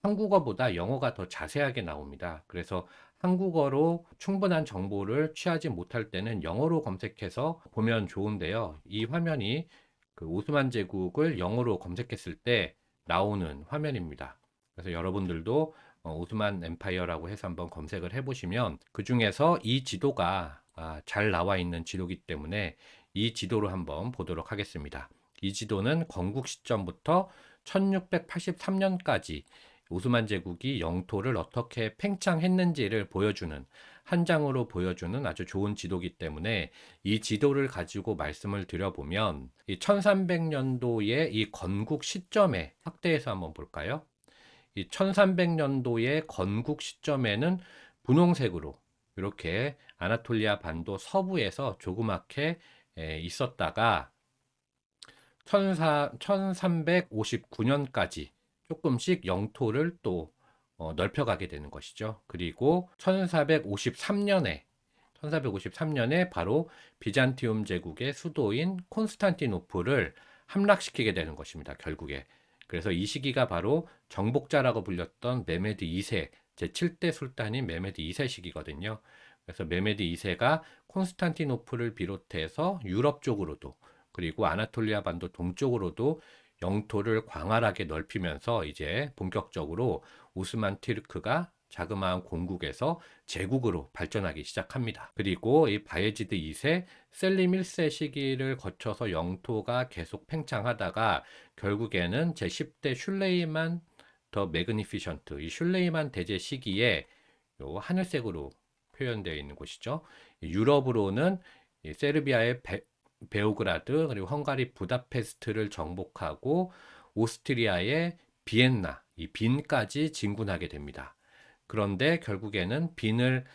한국어보다 영어가 더 자세하게 나옵니다. 그래서 한국어로 충분한 정보를 취하지 못할 때는 영어로 검색해서 보면 좋은데요. 이 화면이 그 오스만 제국을 영어로 검색했을 때 나오는 화면입니다. 그래서 여러분들도 오스만 엠파이어라고 해서 한번 검색을 해보시면 그 중에서 이 지도가 잘 나와 있는 지도이기 때문에 이 지도를 한번 보도록 하겠습니다. 이 지도는 건국 시점부터 1683년까지 오스만 제국이 영토를 어떻게 팽창했는지를 보여주는 한 장으로 보여주는 아주 좋은 지도이기 때문에 이 지도를 가지고 말씀을 드려보면 이 1300년도의 이 건국 시점에 확대해서 한번 볼까요? 이 1300년도의 건국 시점에는 분홍색으로 이렇게 아나톨리아 반도 서부에서 조그맣게 있었다가 1359년까지 조금씩 영토를 또 넓혀가게 되는 것이죠. 그리고 1453년에 바로 비잔티움 제국의 수도인 콘스탄티노플을 함락시키게 되는 것입니다. 결국에. 그래서 이 시기가 바로 정복자라고 불렸던 메메드 2세, 제7대 술단인 메메드 2세 시기거든요. 그래서 메메드 2세가 콘스탄티노플을 비롯해서 유럽 쪽으로도 그리고 아나톨리아 반도 동쪽으로도 영토를 광활하게 넓히면서 이제 본격적으로 오스만 튀르크가 자그마한 공국에서 제국으로 발전하기 시작합니다. 그리고 이 바예지드 2세, 셀림 1세 시기를 거쳐서 영토가 계속 팽창하다가 결국에는 제10대 슐레이만 더 매그니피션트, 이 슐레이만 대제 시기에 요 하늘색으로 표현되어 있는 곳이죠. 유럽으로는 세르비아의 베오그라드 그리고 헝가리 부다페스트를 정복하고 오스트리아의 비엔나, 이 빈까지 진군하게 됩니다. 그런데 결국에는 빈을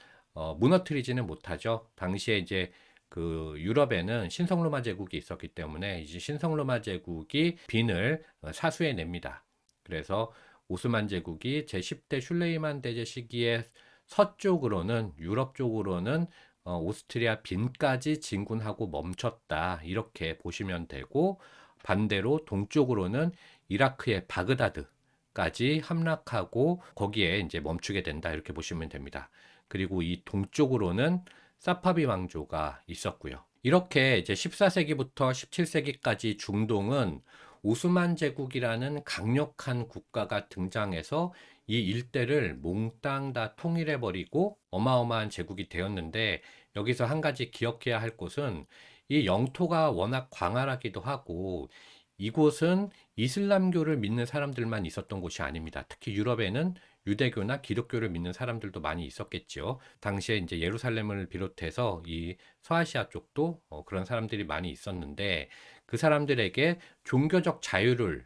무너뜨리지는 못하죠. 당시에 이제 그 유럽에는 신성로마 제국이 있었기 때문에 이제 신성로마 제국이 빈을 사수해냅니다. 그래서 오스만 제국이 제10대 슐레이만 대제 시기에 서쪽으로는 유럽 쪽으로는 오스트리아 빈까지 진군하고 멈췄다 이렇게 보시면 되고 반대로 동쪽으로는 이라크의 바그다드까지 함락하고 거기에 이제 멈추게 된다 이렇게 보시면 됩니다. 그리고 이 동쪽으로는 사파비 왕조가 있었고요. 이렇게 이제 14세기부터 17세기까지 중동은 오스만 제국이라는 강력한 국가가 등장해서 이 일대를 몽땅 다 통일해버리고 어마어마한 제국이 되었는데 여기서 한 가지 기억해야 할 것은 이 영토가 워낙 광활하기도 하고 이곳은 이슬람교를 믿는 사람들만 있었던 곳이 아닙니다. 특히 유럽에는 유대교나 기독교를 믿는 사람들도 많이 있었겠죠. 당시에 이제 예루살렘을 비롯해서 이 서아시아 쪽도 그런 사람들이 많이 있었는데 그 사람들에게 종교적 자유를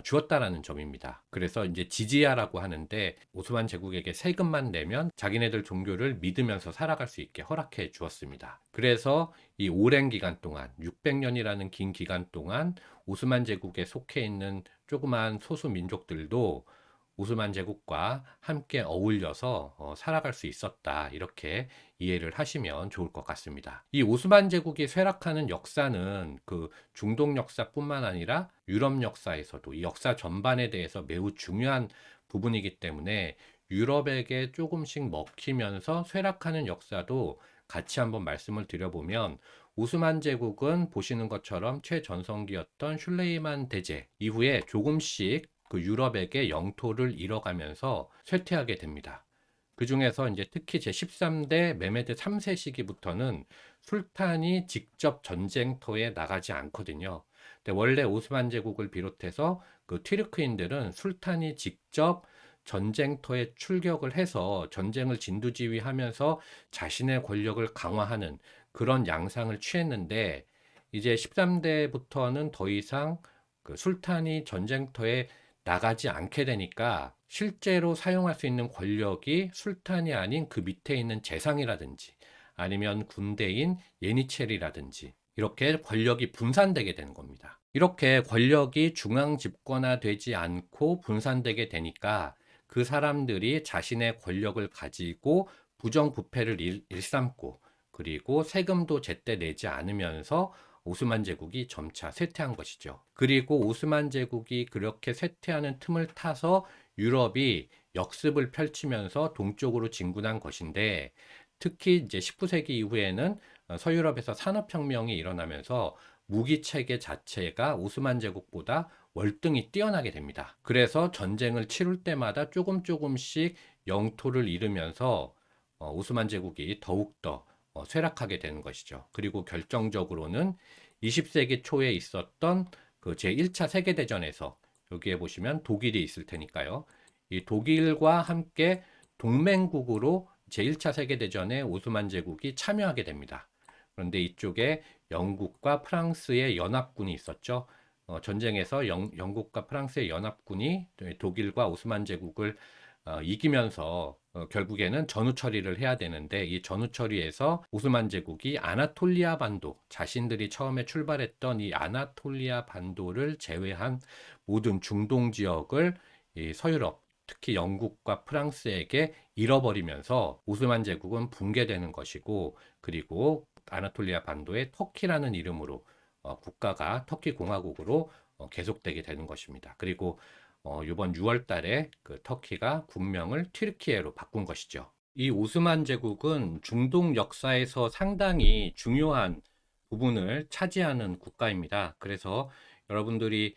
주었다라는 점입니다. 그래서 이제 지지야라고 하는데 오스만 제국에게 세금만 내면 자기네들 종교를 믿으면서 살아갈 수 있게 허락해 주었습니다. 그래서 이 오랜 기간 동안 600년이라는 긴 기간 동안 오스만 제국에 속해 있는 조그만 소수 민족들도 오스만 제국과 함께 어울려서 살아갈 수 있었다. 이렇게 이해를 하시면 좋을 것 같습니다. 이 오스만 제국이 쇠락하는 역사는 그 중동 역사뿐만 아니라 유럽 역사에서도 이 역사 전반에 대해서 매우 중요한 부분이기 때문에 유럽에게 조금씩 먹히면서 쇠락하는 역사도 같이 한번 말씀을 드려보면 오스만 제국은 보시는 것처럼 최전성기였던 슐레이만 대제 이후에 조금씩 그 유럽에게 영토를 잃어가면서 쇠퇴하게 됩니다. 그 중에서 이제 특히 제13대 메메드 3세 시기부터는 술탄이 직접 전쟁터에 나가지 않거든요. 근데 원래 오스만 제국을 비롯해서 그 튀르크인들은 술탄이 직접 전쟁터에 출격을 해서 전쟁을 진두지휘하면서 자신의 권력을 강화하는 그런 양상을 취했는데, 이제 13대부터는 더 이상 그 술탄이 전쟁터에 나가지 않게 되니까 실제로 사용할 수 있는 권력이 술탄이 아닌 그 밑에 있는 재상이라든지 아니면 군대인 예니체리라든지 이렇게 권력이 분산되게 되는 겁니다. 이렇게 권력이 중앙 집권화되지 않고 분산되게 되니까 그 사람들이 자신의 권력을 가지고 부정부패를 일삼고, 그리고 세금도 제때 내지 않으면서 오스만 제국이 점차 쇠퇴한 것이죠. 그리고 오스만 제국이 그렇게 쇠퇴하는 틈을 타서 유럽이 역습을 펼치면서 동쪽으로 진군한 것인데, 특히 이제 19세기 이후에는 서유럽에서 산업혁명이 일어나면서 무기 체계 자체가 오스만 제국보다 월등히 뛰어나게 됩니다. 그래서 전쟁을 치룰 때마다 조금씩 영토를 잃으면서 오스만 제국이 더욱더 쇠락하게 되는 것이죠. 그리고 결정적으로는 20세기 초에 있었던 그 제1차 세계대전에서, 여기에 보시면 독일이 있을 테니까요. 이 독일과 함께 동맹국으로 제1차 세계대전에 오스만 제국이 참여하게 됩니다. 그런데 이쪽에 영국과 프랑스의 연합군이 있었죠. 전쟁에서 영국과 프랑스의 연합군이 독일과 오스만 제국을 이기면서 결국에는 전후 처리를 해야 되는데, 이 전후 처리에서 오스만 제국이 아나톨리아 반도, 자신들이 처음에 출발했던 이 아나톨리아 반도를 제외한 모든 중동 지역을 이 서유럽, 특히 영국과 프랑스에게 잃어버리면서 오스만 제국은 붕괴되는 것이고, 그리고 아나톨리아 반도의 터키라는 이름으로 국가가 터키 공화국으로 계속되게 되는 것입니다. 그리고 이번 6월 달에 그 터키가 국명을 튀르키예로 바꾼 것이죠. 이 오스만 제국은 중동 역사에서 상당히 중요한 부분을 차지하는 국가입니다. 그래서 여러분들이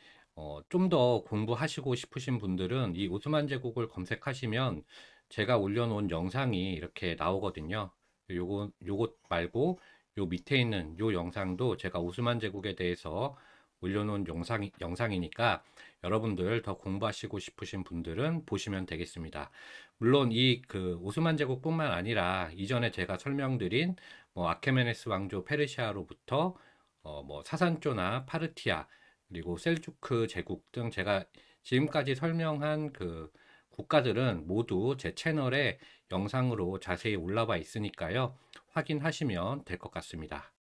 좀 더 공부하시고 싶으신 분들은 이 오스만 제국을 검색하시면 제가 올려놓은 영상이 이렇게 나오거든요. 요것 말고 요 밑에 있는 요 영상도 제가 오스만 제국에 대해서 올려놓은 영상이니까 여러분들 더 공부하시고 싶으신 분들은 보시면 되겠습니다. 물론 이 그 오스만 제국뿐만 아니라 이전에 제가 설명드린 뭐 아케메네스 왕조 페르시아로부터 뭐 사산조나 파르티아, 그리고 셀주크 제국 등 제가 지금까지 설명한 그 국가들은 모두 제 채널에 영상으로 자세히 올라와 있으니까요. 확인하시면 될 것 같습니다.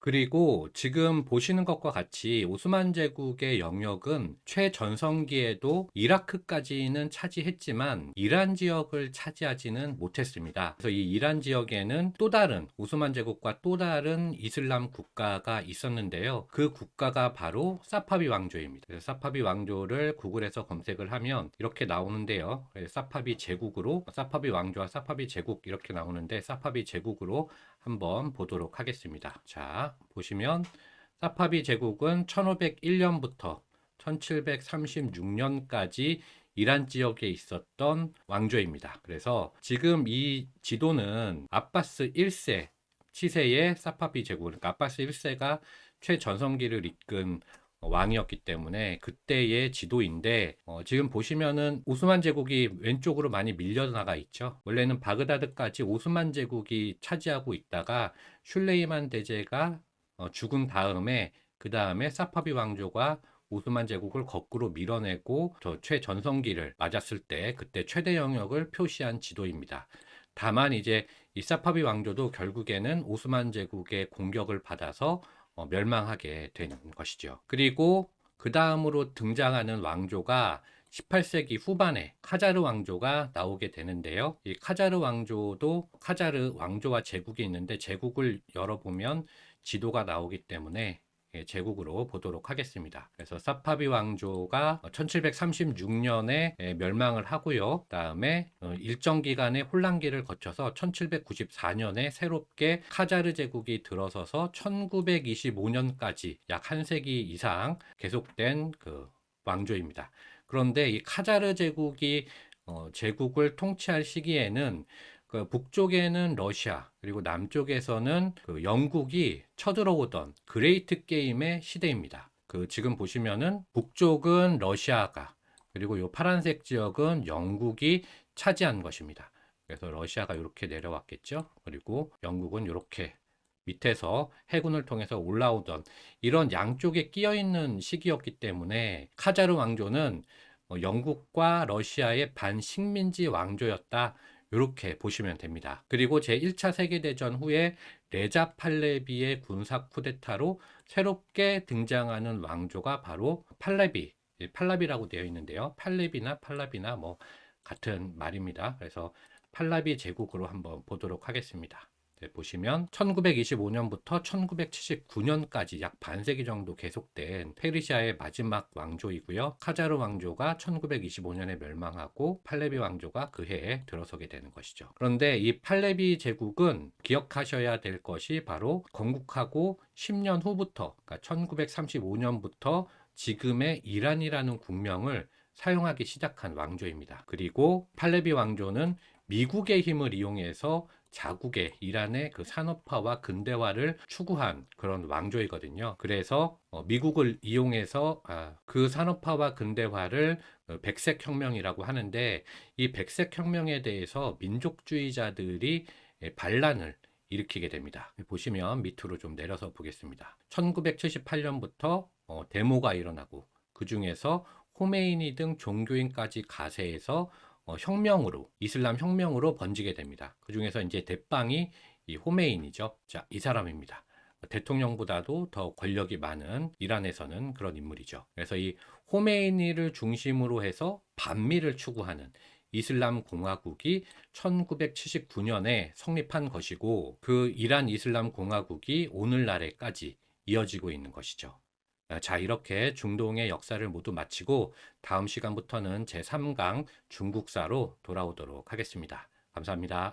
그리고 지금 보시는 것과 같이 오스만 제국의 영역은 최전성기에도 이라크까지는 차지했지만 이란 지역을 차지하지는 못했습니다. 그래서 이 이란 지역에는 또 다른 오스만 제국과 또 다른 이슬람 국가가 있었는데요. 그 국가가 바로 사파비 왕조입니다. 그래서 사파비 왕조를 구글에서 검색을 하면 이렇게 나오는데요. 사파비 제국으로, 사파비 왕조와 사파비 제국 이렇게 나오는데, 사파비 제국으로 한번 보도록 하겠습니다. 자, 보시면 사파비 제국은 1501년부터 1736년까지 이란 지역에 있었던 왕조입니다. 그래서 지금 이 지도는 아바스 1세 치세의 사파비 제국, 그러니까 아바스 1세가 최전성기를 이끈 왕이었기 때문에 그때의 지도인데, 지금 보시면은 오스만 제국이 왼쪽으로 많이 밀려나가 있죠. 원래는 바그다드까지 오스만 제국이 차지하고 있다가 슐레이만 대제가 죽은 다음에, 그 다음에 사파비 왕조가 오스만 제국을 거꾸로 밀어내고 저 최전성기를 맞았을 때 그때 최대 영역을 표시한 지도입니다. 다만 이제 이 사파비 왕조도 결국에는 오스만 제국의 공격을 받아서 멸망하게 되는 것이죠. 그리고 그 다음으로 등장하는 왕조가 18세기 후반에 카자르 왕조가 나오게 되는데요. 이 카자르 왕조도 카자르 왕조와 제국이 있는데, 제국을 열어보면 지도가 나오기 때문에 제국으로 보도록 하겠습니다. 그래서 사파비 왕조가 1736년에 멸망을 하고요. 그다음에 일정 기간의 혼란기를 거쳐서 1794년에 새롭게 카자르 제국이 들어서서 1925년까지 약 한 세기 이상 계속된 그 왕조입니다. 그런데 이 카자르 제국이 제국을 통치할 시기에는 그 북쪽에는 러시아, 그리고 남쪽에서는 그 영국이 쳐들어오던 그레이트 게임의 시대입니다. 그 지금 보시면은 북쪽은 러시아가, 그리고 요 파란색 지역은 영국이 차지한 것입니다. 그래서 러시아가 이렇게 내려왔겠죠. 그리고 영국은 이렇게 밑에서 해군을 통해서 올라오던 이런 양쪽에 끼어 있는 시기였기 때문에 카자르 왕조는 영국과 러시아의 반식민지 왕조였다. 이렇게 보시면 됩니다. 그리고 제1차 세계대전 후에 레자 팔레비의 군사 쿠데타로 새롭게 등장하는 왕조가 바로 팔레비, 팔라비라고 되어 있는데요. 팔레비나 팔라비나 뭐 같은 말입니다. 그래서 팔라비 제국으로 한번 보도록 하겠습니다. 보시면 1925년부터 1979년까지 약 반세기 정도 계속된 페르시아의 마지막 왕조이고요. 카자르 왕조가 1925년에 멸망하고 팔레비 왕조가 그 해에 들어서게 되는 것이죠. 그런데 이 팔레비 제국은 기억하셔야 될 것이 바로 건국하고 10년 후부터, 그러니까 1935년부터 지금의 이란이라는 국명을 사용하기 시작한 왕조입니다. 그리고 팔레비 왕조는 미국의 힘을 이용해서 자국의 이란의 그 산업화와 근대화를 추구한 그런 왕조이거든요. 그래서 미국을 이용해서 그 산업화와 근대화를 백색혁명이라고 하는데, 이 백색혁명에 대해서 민족주의자들이 반란을 일으키게 됩니다. 보시면 밑으로 좀 내려서 보겠습니다. 1978년부터 데모가 일어나고, 그 중에서 호메이니 등 종교인까지 가세해서 혁명으로, 이슬람 혁명으로 번지게 됩니다. 그 중에서 이제 대빵이 이 호메인이죠. 자, 이 사람입니다. 대통령보다도 더 권력이 많은 이란에서는 그런 인물이죠. 그래서 이 호메이니를 중심으로 해서 반미를 추구하는 이슬람 공화국이 1979년에 성립한 것이고, 그 이란 이슬람 공화국이 오늘날에까지 이어지고 있는 것이죠. 자, 이렇게 중동의 역사를 모두 마치고 다음 시간부터는 제3강 중국사로 돌아오도록 하겠습니다. 감사합니다.